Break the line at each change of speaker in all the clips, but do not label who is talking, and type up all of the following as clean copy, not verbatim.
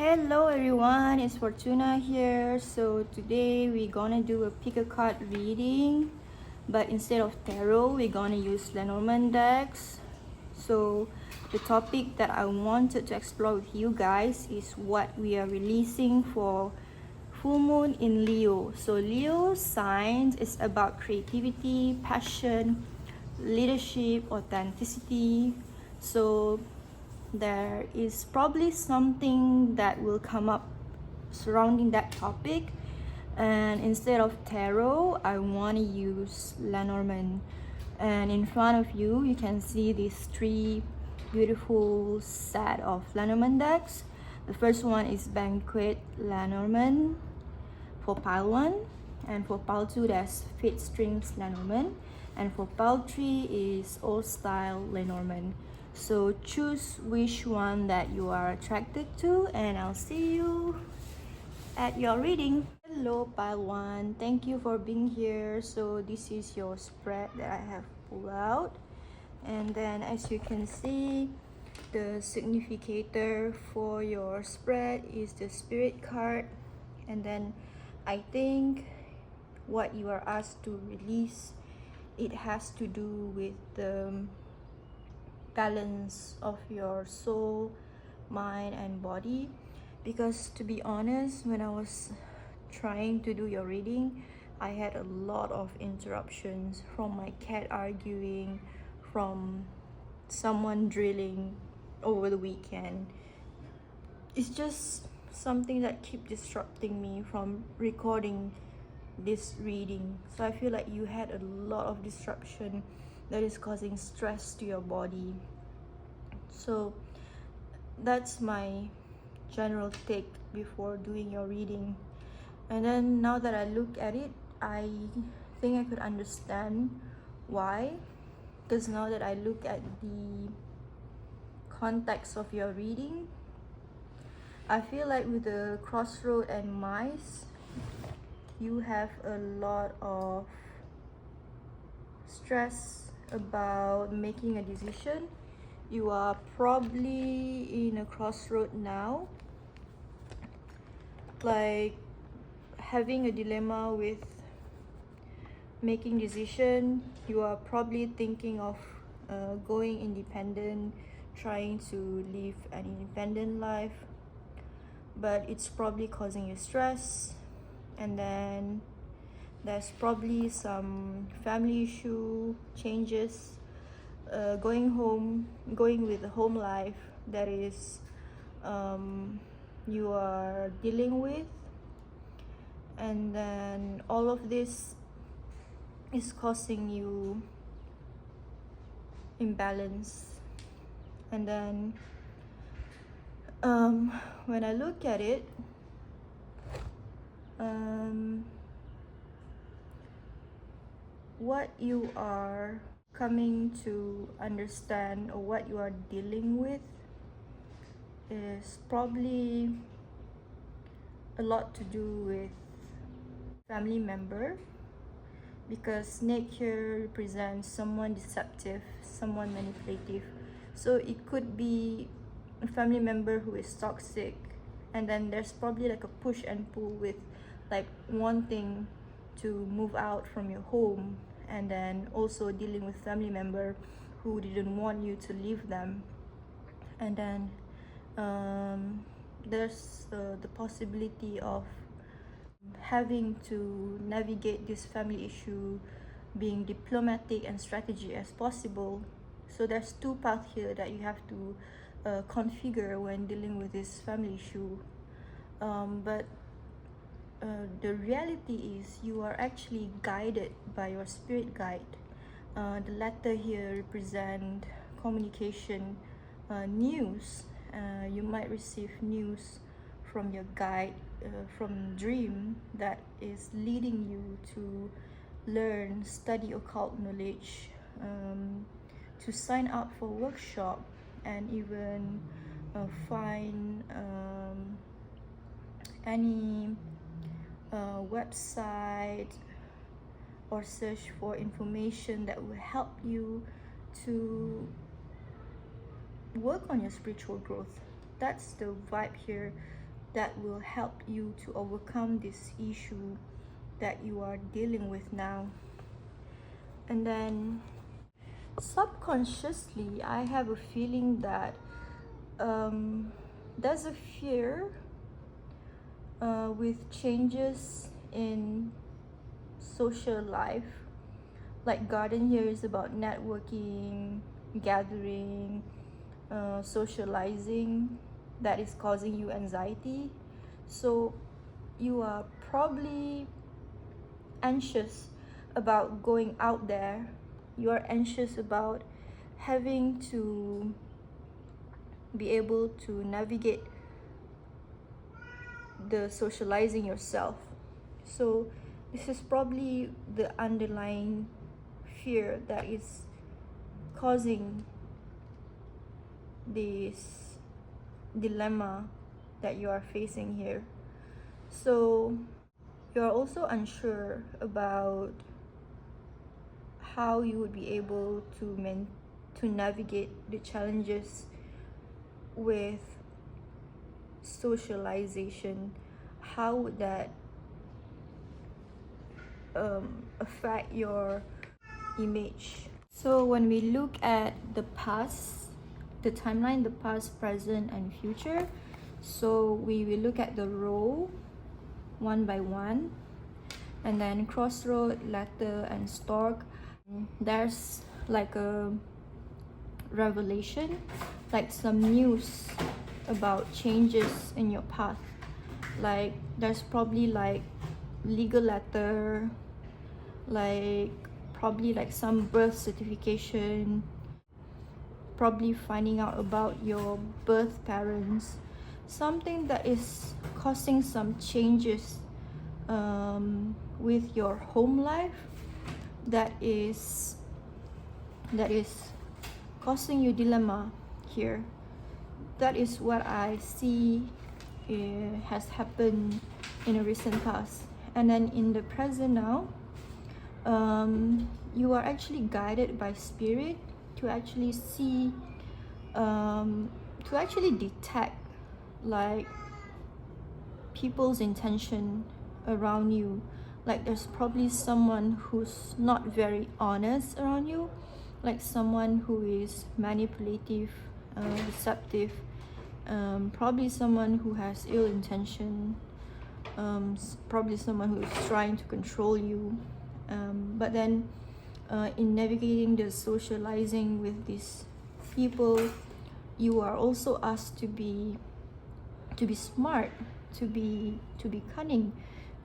Hello everyone, it's Fortuna here. So today we're gonna do a pick a card reading, but instead of tarot, we're gonna use Lenormand decks. So the topic that I wanted to explore with you guys is what we are releasing for full moon in Leo. So Leo signs is about creativity, passion, leadership, authenticity. So there is probably something that will come up surrounding that topic, and instead of tarot I want to use Lenormand. And in front of you you can see these three beautiful set of Lenormand decks. The first one is Banquet Lenormand for pile 1, and for pile 2 there's Fate Strings Lenormand, and for pile 3 is Old Style Lenormand. So choose which one that you are attracted to, and I'll see you at your reading. Hello pile 1, thank you for being here. So this is your spread that I have pulled out, and then as you can see, the significator for your spread is the Spirit card. And then I think what you are asked to release, it has to do with the balance of your soul, mind and body. Because to be honest, when I was trying to do your reading, I had a lot of interruptions from my cat arguing, from someone drilling over the weekend. It's just something that keep disrupting me from recording this reading. So I feel like you had a lot of disruption that is causing stress to your body. So that's my general take before doing your reading. And then now that I look at it, I think I could understand why, because now that I look at the context of your reading, I feel like with the crossroad and mice, you have a lot of stress about making a decision. You are probably in a crossroad now, like having a dilemma with making decision. You are probably thinking of going independent, trying to live an independent life, but it's probably causing you stress. And then there's probably some family issue changes, going with the home life that is you are dealing with. And then all of this is causing you imbalance. And then when I look at it, what you are coming to understand, or what you are dealing with, is probably a lot to do with family member, because snake here represents someone deceptive, someone manipulative. So it could be a family member who is toxic, and then there's probably like a push and pull with like wanting to move out from your home, and then also dealing with family member who didn't want you to leave them. And then there's the possibility of having to navigate this family issue, being diplomatic and strategic as possible. So there's two paths here that you have to configure when dealing with this family issue. But the reality is you are actually guided by your spirit guide. The letter here represent communication, news. You might receive news from your guide, from dream, that is leading you to learn, study occult knowledge, to sign up for workshop, and even find any website or search for information that will help you to work on your spiritual growth. That's the vibe here that will help you to overcome this issue that you are dealing with now. And then subconsciously, I have a feeling that there's a fear with changes in social life. Like garden here is about networking, gathering, socializing, that is causing you anxiety. So you are probably anxious about going out there. You are anxious about having to be able to navigate the socializing yourself. So this is probably the underlying fear that is causing this dilemma that you are facing here. So you're also unsure about how you would be able to navigate the challenges with socialization. How would that affect your image? So when we look at the past, the timeline, the past, present, and future, so we will look at the row one by one, and then crossroad, letter, and stork. There's like a revelation, like some news about changes in your path. Like there's probably like legal letter, like probably like some birth certification, probably finding out about your birth parents, something that is causing some changes with your home life that is causing you dilemma here. That is what I see has happened in a recent past. And then in the present now, you are actually guided by spirit to actually see, to actually detect like people's intention around you. Like there's probably someone who's not very honest around you, like someone who is manipulative, deceptive, probably someone who has ill intention, probably someone who is trying to control you. But then in navigating the socializing with these people, you are also asked to be smart, to be cunning,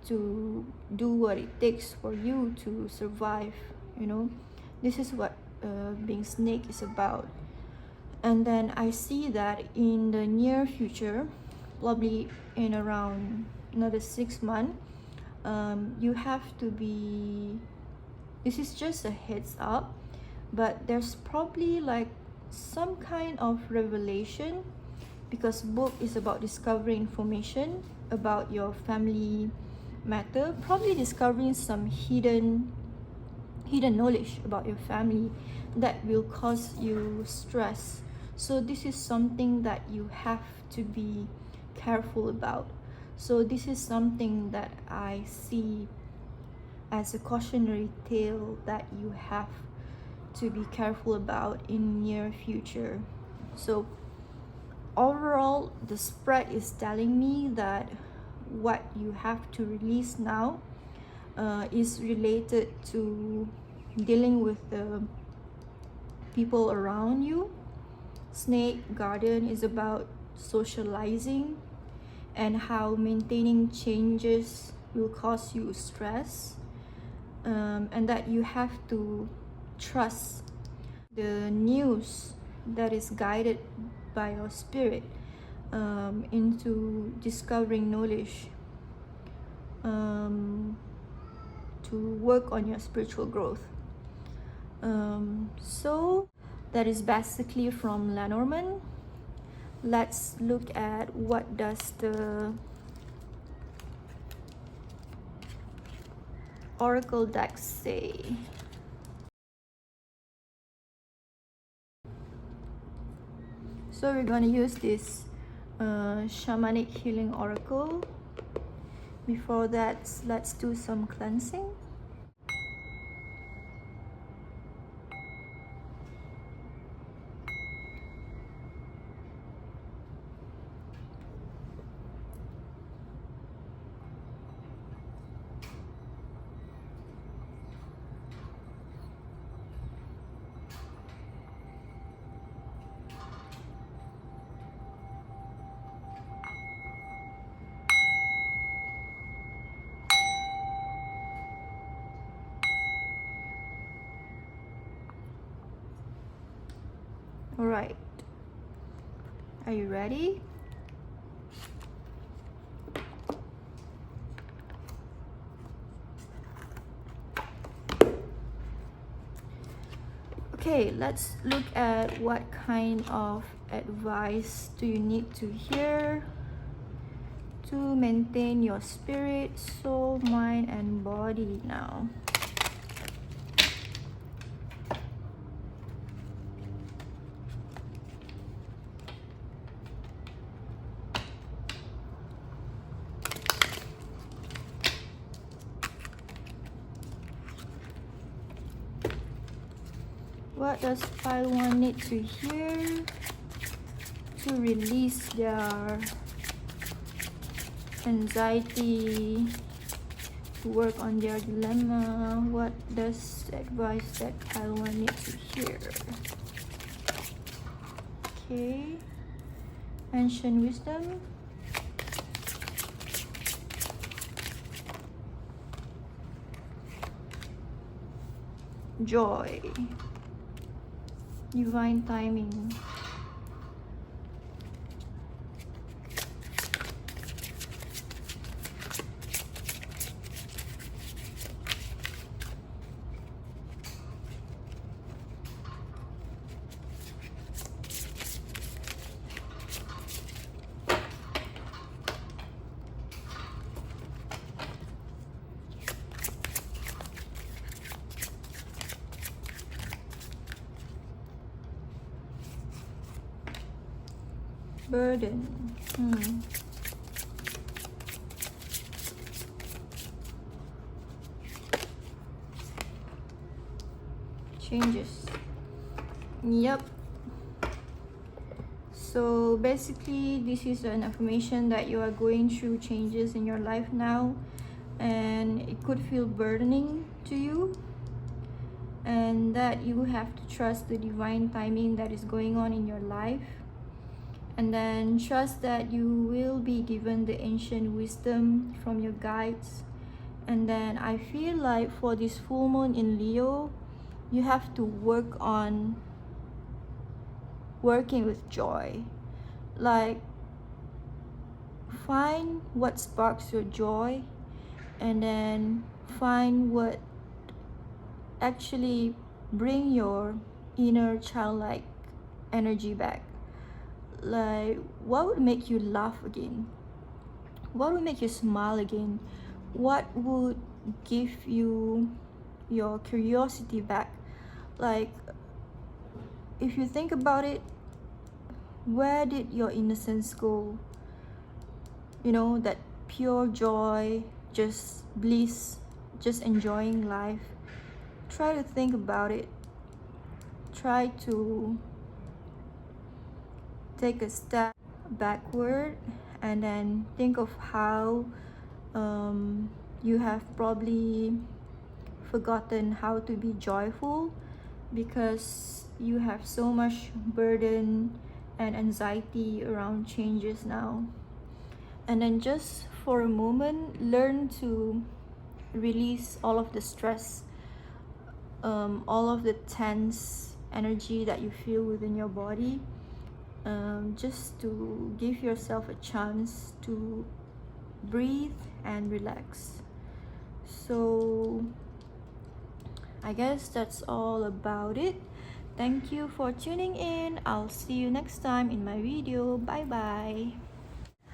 to do what it takes for you to survive. This is what being snake is about. And then I see that in the near future, probably in around another 6 months, you have to be, this is just a heads up, but there's probably like some kind of revelation, because book is about discovering information about your family matter, probably discovering some hidden knowledge about your family that will cause you stress. So this is something that you have to be careful about. So this is something that I see as a cautionary tale that you have to be careful about in near future. So overall, the spread is telling me that what you have to release now is related to dealing with the people around you. Snake garden is about socializing and how maintaining changes will cause you stress, and that you have to trust the news that is guided by your spirit into discovering knowledge, to work on your spiritual growth. So that is basically from Lenormand. Let's look at what does the oracle deck say. So we're going to use this Shamanic Healing Oracle. Before that, let's do some cleansing. All right, are you ready? Okay, let's look at what kind of advice do you need to hear to maintain your spirit, soul, mind, and body now. What does pile 1 need to hear to release their anxiety, to work on their dilemma? What does advice that pile 1 need to hear? Okay, ancient wisdom. Joy. Divine timing. Burden. Changes. Yep. So basically, this is an affirmation that you are going through changes in your life now, and it could feel burdening to you, and that you have to trust the divine timing that is going on in your life. And then trust that you will be given the ancient wisdom from your guides. And then I feel like for this full moon in Leo, you have to work on working with joy. Like, find what sparks your joy, and then find what actually bring your inner childlike energy back. Like, what would make you laugh again? What would make you smile again? What would give you your curiosity back? Like, if you think about it, where did your innocence go? You know, that pure joy, just bliss, just enjoying life. Try to think about it. Try to take a step backward and then think of how you have probably forgotten how to be joyful because you have so much burden and anxiety around changes now. And then just for a moment, learn to release all of the stress, all of the tense energy that you feel within your body, just to give yourself a chance to breathe and relax. So I guess that's all about it. Thank you for tuning in. I'll see you next time in my video. Bye bye.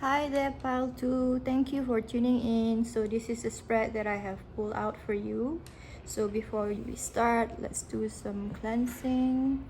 Hi there, pile 2. Thank you for tuning in. So this is a spread that I have pulled out for you. So before we start, let's do some cleansing.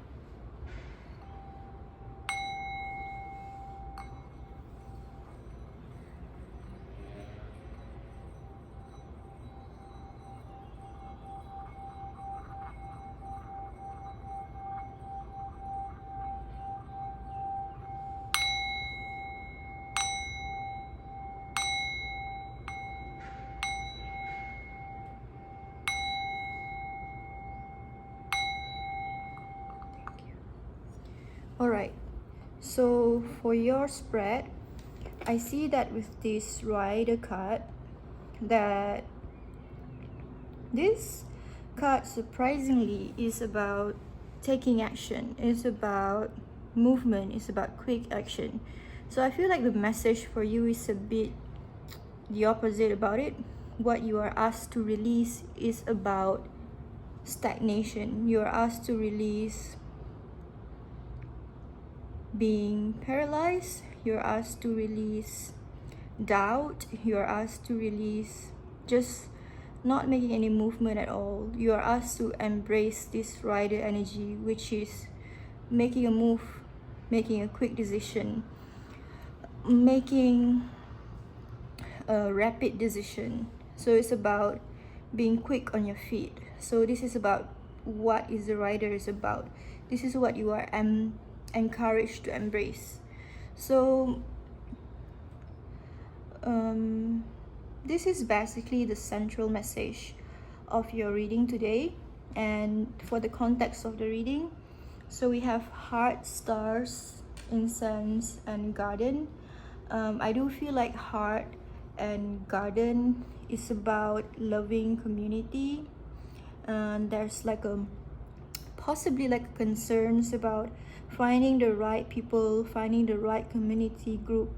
Alright, so for your spread, I see that with this rider card, that this card surprisingly is about taking action, it's about movement, it's about quick action. So I feel like the message for you is a bit the opposite about it. What you are asked to release is about stagnation. You are asked to release being paralyzed, you're asked to release doubt, you're asked to release just not making any movement at all. You are asked to embrace this rider energy, which is making a move, making a quick decision, making a rapid decision. So it's about being quick on your feet. So this is about what is the rider is about. This is what you are encouraged to embrace. So this is basically the central message of your reading today. And for the context of the reading, so we have heart, stars, incense, and garden. I do feel like heart and garden is about loving community, and there's like a possibly like concerns about finding the right people, finding the right community group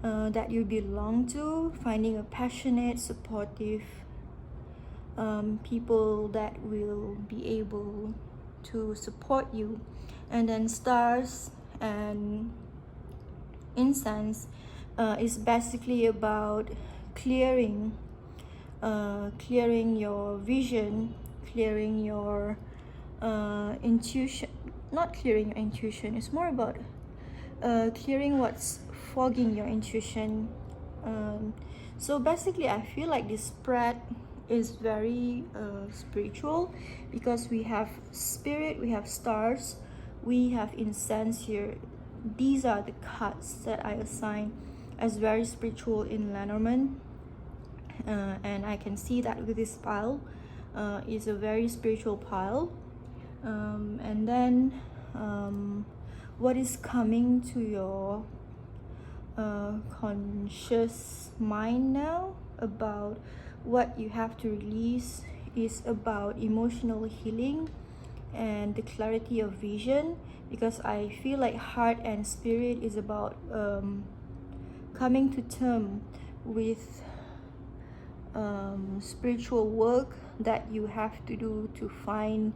that you belong to, finding a passionate, supportive people that will be able to support you. And then stars and incense is basically about clearing your vision, clearing your intuition. Not clearing your intuition, it's more about clearing what's fogging your intuition. So basically I feel like this spread is very spiritual, because we have spirit, we have stars, we have incense here. These are the cards that I assign as very spiritual in Lenormand, and I can see that with this pile is a very spiritual pile. And then what is coming to your conscious mind now about what you have to release is about emotional healing and the clarity of vision, because I feel like heart and spirit is about coming to term with spiritual work that you have to do to find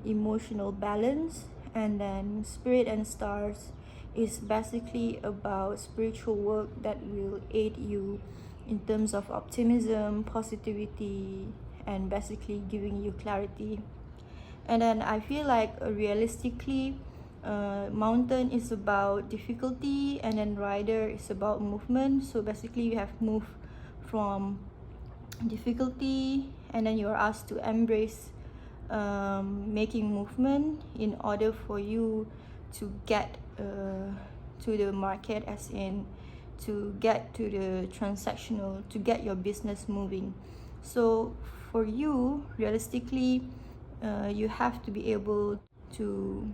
emotional balance. And then spirit and stars is basically about spiritual work that will aid you in terms of optimism, positivity, and basically giving you clarity. And then I feel like realistically mountain is about difficulty, and then rider is about movement. So basically you have moved from difficulty, and then you're asked to embrace making movement in order for you to get to the market, as in to get to the transactional, to get your business moving. So for you, realistically, you have to be able to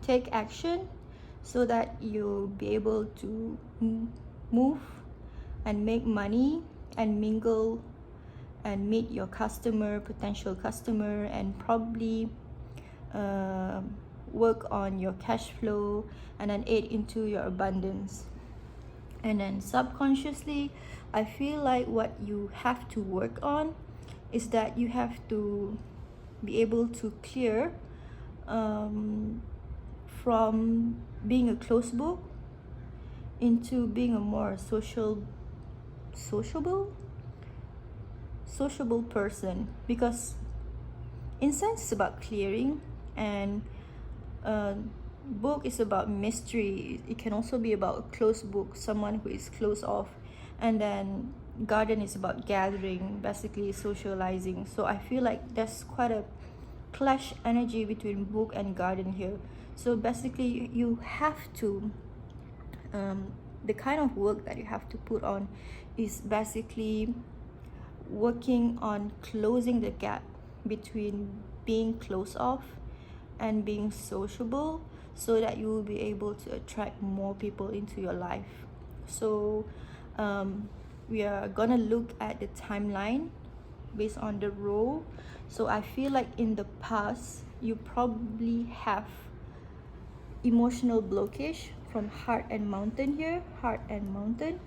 take action so that you'll be able to move and make money and mingle and meet your customer, potential customer, and probably work on your cash flow and then aid into your abundance. And then subconsciously, I feel like what you have to work on is that you have to be able to clear from being a closed book into being a more sociable person, because incense is about clearing, and book is about mystery. It can also be about a closed book, someone who is closed off. And then garden is about gathering, basically socializing. So I feel like there's quite a clash energy between book and garden here. So basically you have to the kind of work that you have to put on is basically working on closing the gap between being closed off and being sociable. so that you will be able to attract more people into your life. So we are gonna look at the timeline based on the role. So I feel like in the past you probably have emotional blockage from heart and mountain here, heart and mountain,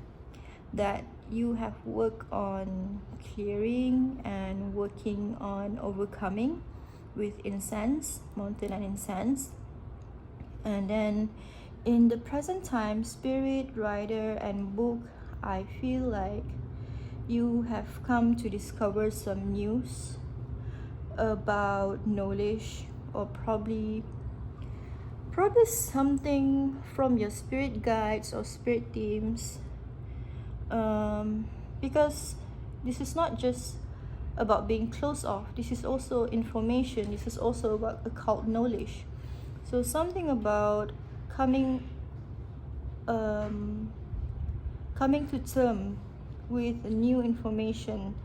that you have worked on clearing and working on overcoming with incense, mountain and incense. And then in the present time, spirit, rider and book, I feel like you have come to discover some news about knowledge, or probably something from your spirit guides or spirit teams, because this is not just about being closed off, this is also information, this is also about occult knowledge. So something about coming to term with new information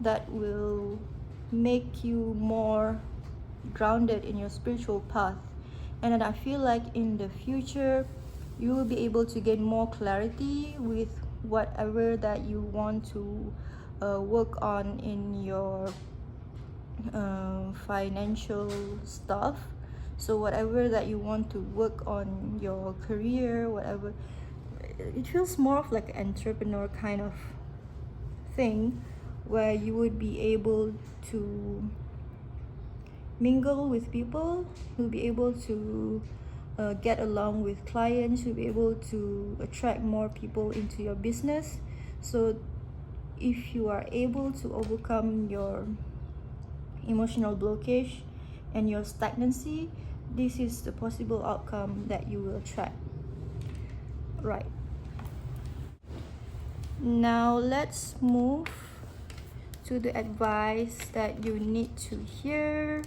that will make you more grounded in your spiritual path. And then I feel like in the future you will be able to gain more clarity with whatever that you want to work on in your financial stuff. So whatever that you want to work on your career, whatever, it feels more of like an entrepreneur kind of thing, where you would be able to mingle with people, you'll be able to get along with clients, you'll be able to attract more people into your business. So if you are able to overcome your emotional blockage and your stagnancy, this is the possible outcome that you will attract. Right. Now let's move to the advice that you need to hear.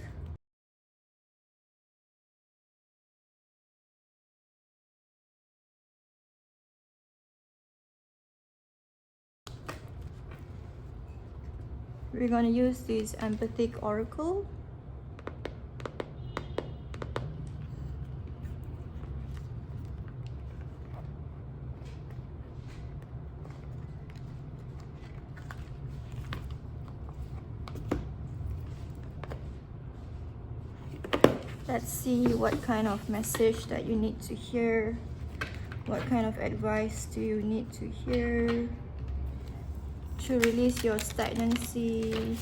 We're gonna use this empathic oracle. Let's see what kind of message that you need to hear. What kind of advice do you need to hear to release your stagnancy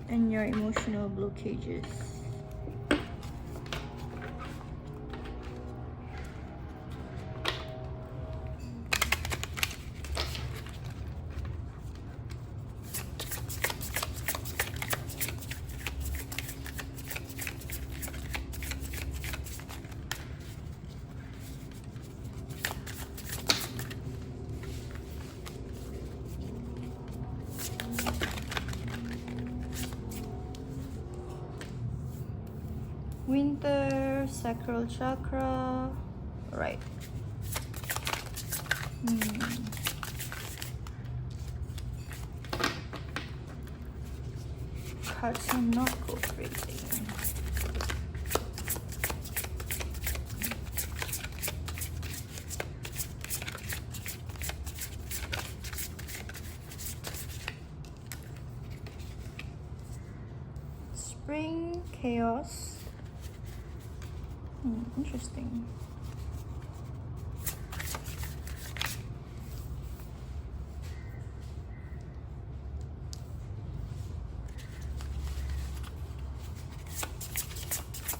and your emotional blockages? Winter, sacral chakra, right. Cards are not cooperating. Spring, chaos. Interesting.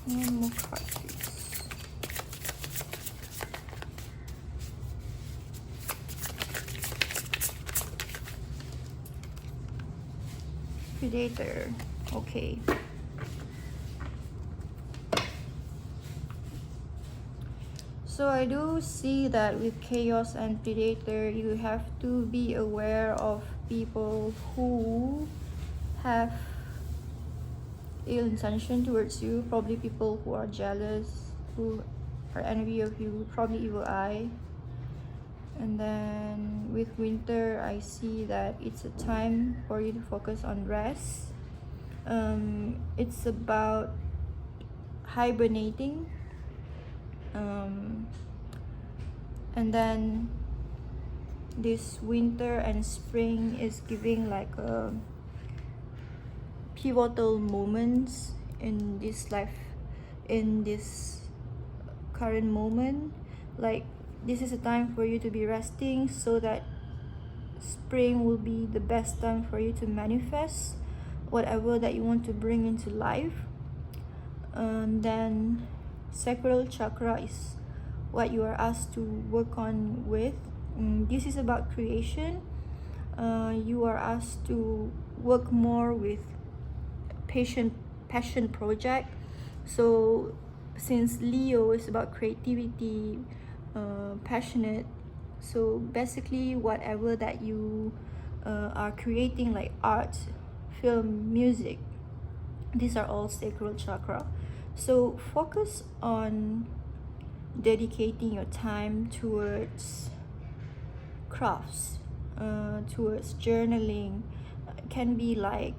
One more card, please. Predator. Okay. So I do see that with chaos and predator, you have to be aware of people who have ill intention towards you, probably people who are jealous, who are envy of you, probably evil eye. And then with winter, I see that it's a time for you to focus on rest. It's about hibernating, And then this winter and spring is giving like a pivotal moments in this life, in this current moment. Like, this is a time for you to be resting, so that spring will be the best time for you to manifest whatever that you want to bring into life. And then sacral chakra is what you are asked to work on with. This is about creation. You are asked to work more with passion project. So since Leo is about creativity, passionate, so basically whatever that you are creating, like art, film, music, these are all sacral chakra. So focus on dedicating your time towards crafts, towards journaling. It can be like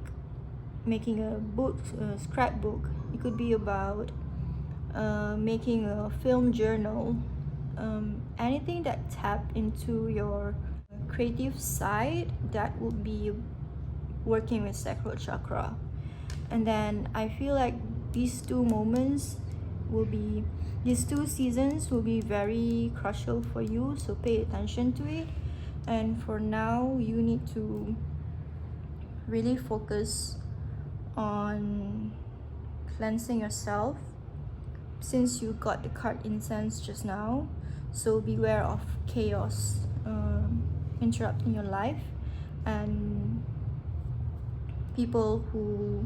making a book, a scrapbook. It could be about making a film journal. Anything that tap into your creative side, that would be working with sacral chakra. And then I feel like these two seasons will be very crucial for you, so pay attention to it. And for now, you need to really focus on cleansing yourself, since you got the card incense just now. So beware of chaos interrupting your life, and people who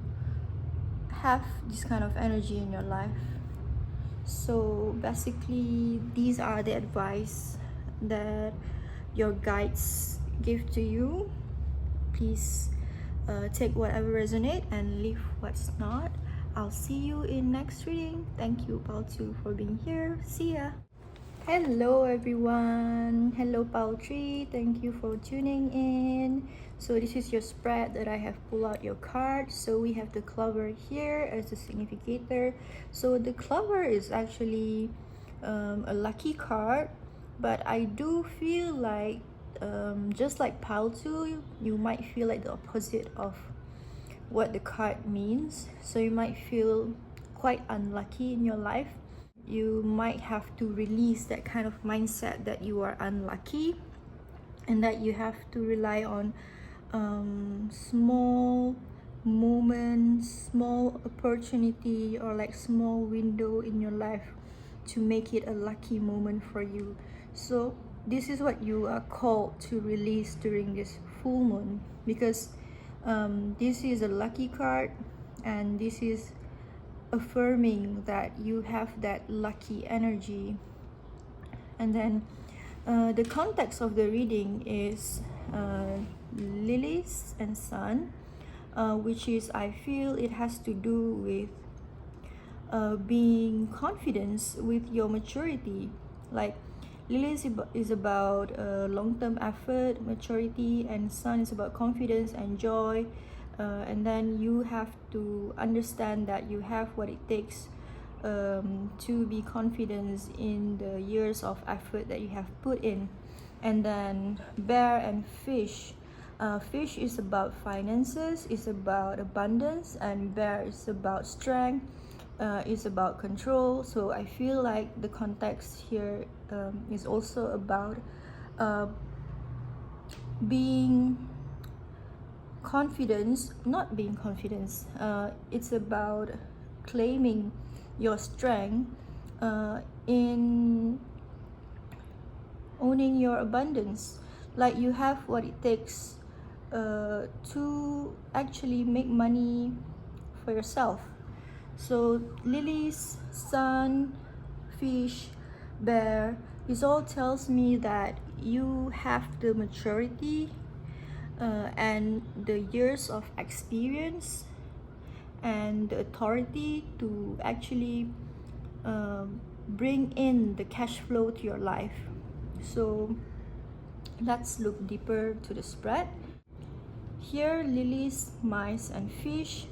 have this kind of energy in your life. So basically, these are the advice that your guides give to you. Please take whatever resonate and leave what's not. I'll see you in next reading. Thank you, Paltu, for being here. See ya. Hello everyone. Hello Paltry. Thank you for tuning in. So this is your spread that I have pulled out your card. So we have the clover here as the significator. So the clover is actually a lucky card, but I do feel like just like Paltu, you might feel like the opposite of what the card means. So you might feel quite unlucky in your life. You might have to release that kind of mindset that you are unlucky, and that you have to rely on small moments, small opportunity, or like small window in your life to make it a lucky moment for you. So this is what you are called to release during this full moon, because this is a lucky card, and this is affirming that you have that lucky energy. And then the context of the reading is lilies and sun, which is, I feel it has to do with being confident with your maturity. Like, lilies is about long-term effort, maturity, and sun is about confidence and joy. And then you have to understand that you have what it takes to be confident in the years of effort that you have put in. And then bear and fish. Fish is about finances, is about abundance, and bear is about strength, is about control. So I feel like the context here is also about being confidence, not being confident. It's about claiming your strength in owning your abundance. Like, you have what it takes to actually make money for yourself. So lilies, sun, fish, bear, this all tells me that you have the maturity and the years of experience and the authority to actually bring in the cash flow to your life. So let's look deeper to the spread. Here, lilies, mice, and fish.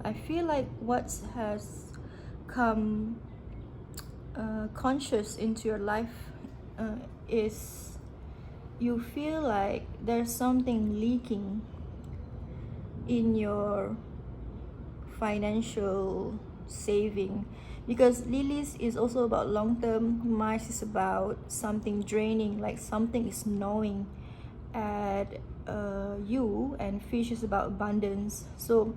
I feel like what has come conscious into your life is you feel like there's something leaking in your financial saving, because Lilies is also about long term, Mars is about something draining, like something is gnawing at you, and Fish is about abundance. So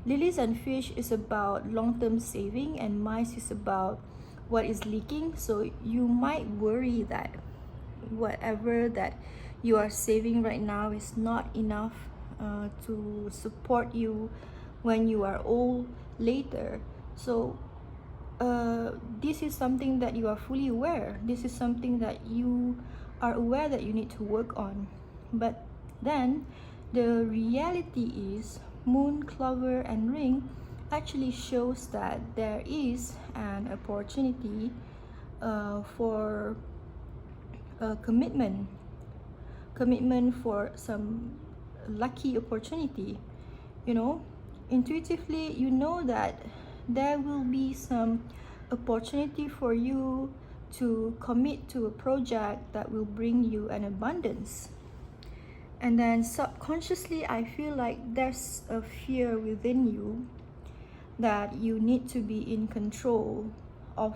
Lilies and Fish is about long term saving, and Mars is about what is leaking. So you might worry that whatever that you are saving right now is not enough to support you when you are old later. So this is something that you are fully aware. This is something that you are aware that you need to work on. But then the reality is Moon, Clover, and Ring actually shows that there is an opportunity for commitment for some lucky opportunity. You know, intuitively you know that there will be some opportunity for you to commit to a project that will bring you an abundance. And then subconsciously I feel like there's a fear within you that you need to be in control of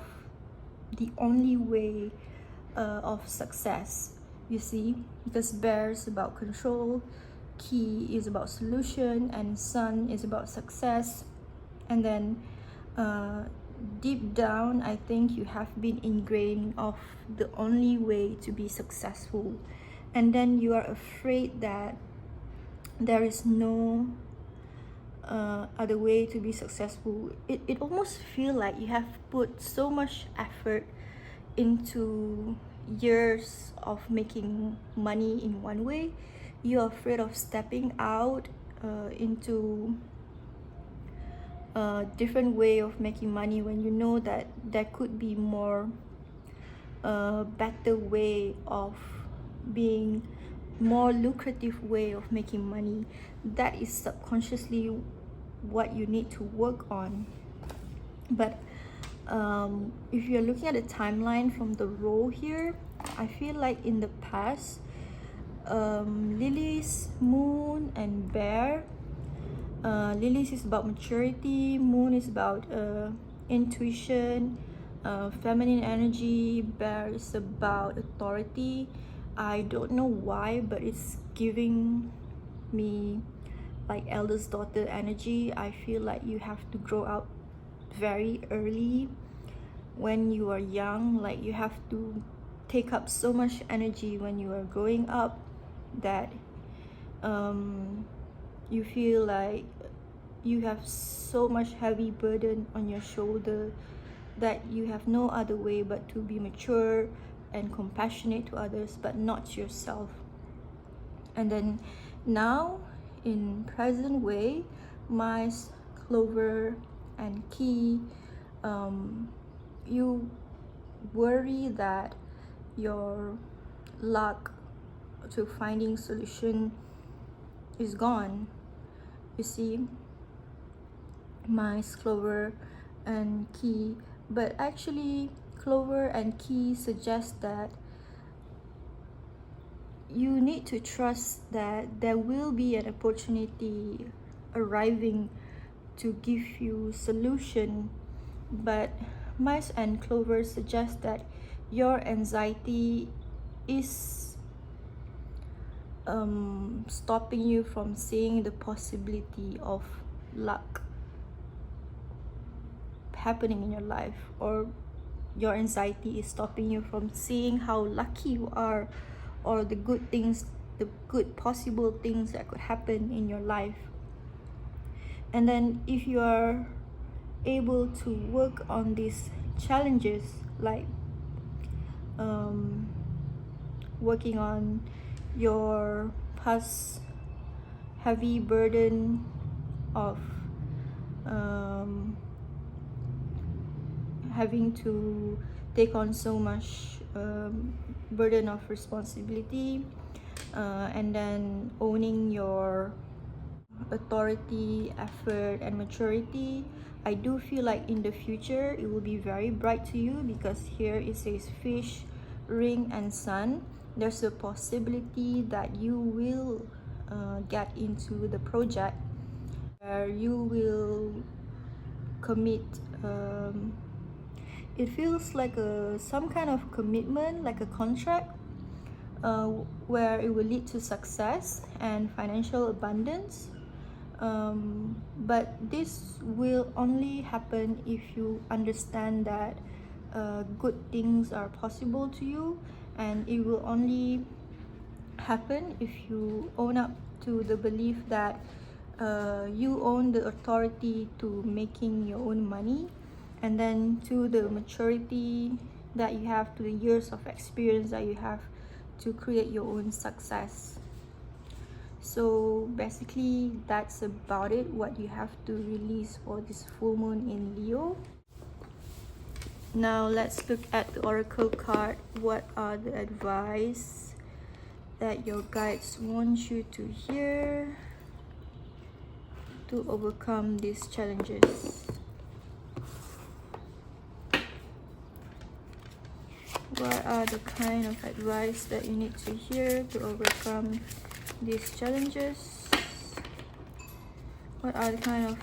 the only way of success. You see, because Bear is about control, Key is about solution, and Sun is about success. And then deep down I think you have been ingrained of the only way to be successful, and then you are afraid that there is no other way to be successful. It almost feel like you have put so much effort into years of making money in one way. You're afraid of stepping out into a different way of making money when you know that there could be more better way of being more lucrative way of making money. That is subconsciously what you need to work on. But if you're looking at the timeline from the row here, I feel like in the past Lilies, Moon, and Bear, Lilies is about maturity, Moon is about intuition, feminine energy, Bear is about authority. I don't know why, but it's giving me like eldest daughter energy. I feel like you have to grow up very early when you are young. Like you have to take up so much energy when you are growing up that you feel like you have so much heavy burden on your shoulder that you have no other way but to be mature and compassionate to others, but not to yourself. And then now in present way, Mice, Clover, and Key, you worry that your luck to finding solution is gone. You see, Mice, Clover, and Key, but actually Clover and Key suggest that you need to trust that there will be an opportunity arriving to give you solution. But Mice and Clover suggest that your anxiety is stopping you from seeing the possibility of luck happening in your life, or your anxiety is stopping you from seeing how lucky you are, or the good things, the good possible things that could happen in your life. And then if you are able to work on these challenges, like working on your past heavy burden of having to take on so much burden of responsibility, and then owning your authority, effort, and maturity, I do feel like in the future it will be very bright to you, because here it says fish, ring, and sun. There's a possibility that you will get into the project where you will commit. It feels like some kind of commitment, like a contract, where it will lead to success and financial abundance. But this will only happen if you understand that good things are possible to you, and it will only happen if you own up to the belief that you own the authority to making your own money, and then to the maturity that you have, to the years of experience that you have to create your own success. So basically that's about it, what you have to release for this full moon in Leo. Now let's look at the oracle card. What are the advice that your guides want you to hear to overcome these challenges? What are the kind of advice that you need to hear to overcome these challenges? What are the kind of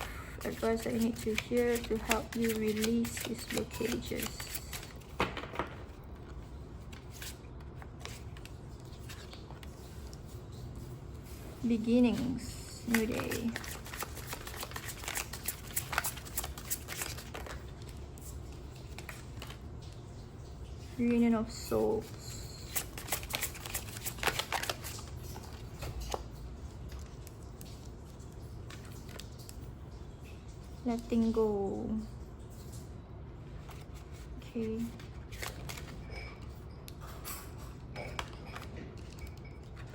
advice that you need to hear to help you release these blockages? Beginnings, new day. Reunion of souls. Letting go. Okay.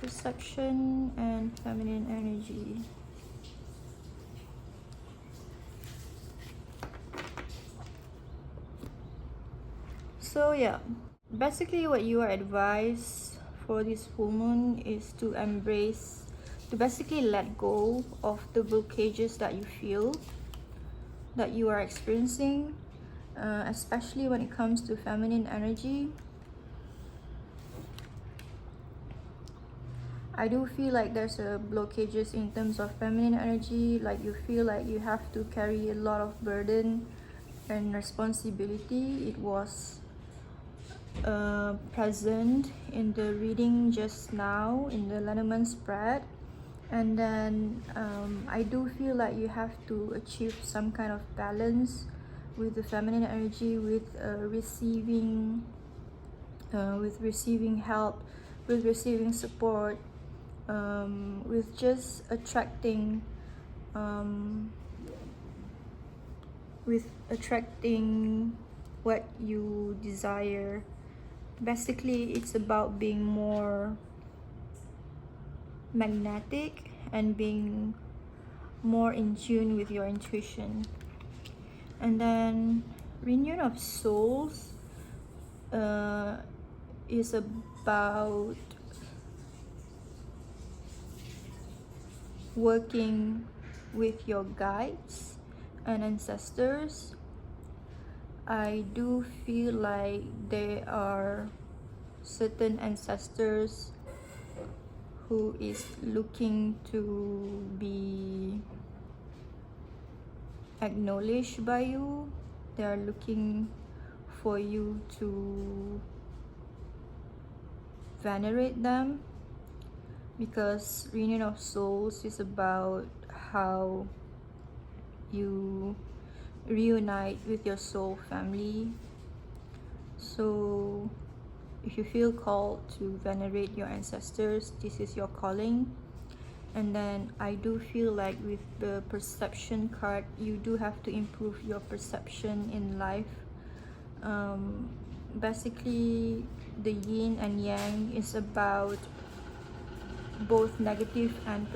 Perception and feminine energy. So yeah, basically what you are advised for this full moon is to embrace, to basically let go of the blockages that you feel, that you are experiencing, especially when it comes to feminine energy. I do feel like there's a blockages in terms of feminine energy, like you feel like you have to carry a lot of burden and responsibility. It was present in the reading just now in the Lenormand spread. And then I do feel like you have to achieve some kind of balance with the feminine energy, with receiving help, with receiving support, with just attracting what you desire. Basically it's about being more magnetic and being more in tune with your intuition. And then reunion of souls is about working with your guides and ancestors. I do feel like there are certain ancestors who is looking to be acknowledged by you. They are looking for you to venerate them, because reunion of souls is about how you reunite with your soul family. So if you feel called to venerate your ancestors, this is your calling. And then I do feel like with the perception card, you do have to improve your perception in life. Basically the yin and yang is about both negative and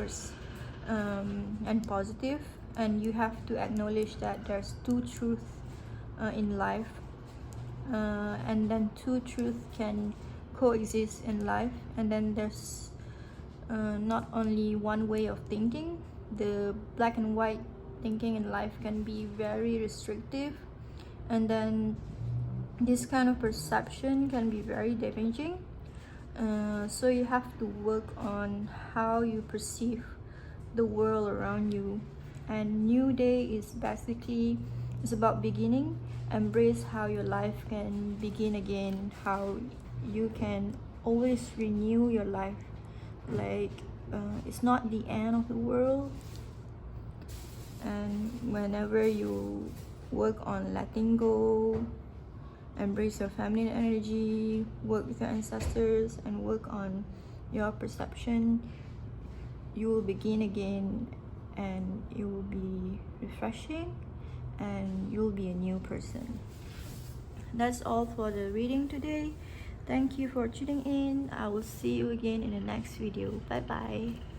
positive, and you have to acknowledge that there's two truths in life, and then two truths can coexist in life. And then there's not only one way of thinking. The black and white thinking in life can be very restrictive, and then this kind of perception can be very damaging. So you have to work on how you perceive the world around you. And new day is basically, it's about beginning. Embrace how your life can begin again, how you can always renew your life. Like it's not the end of the world. And whenever you work on letting go, embrace your feminine energy, work with your ancestors, and work on your perception, you will begin again, and it will be refreshing, and you'll be a new person. That's all for the reading today. Thank you for tuning in. I will see you again in the next video. Bye bye.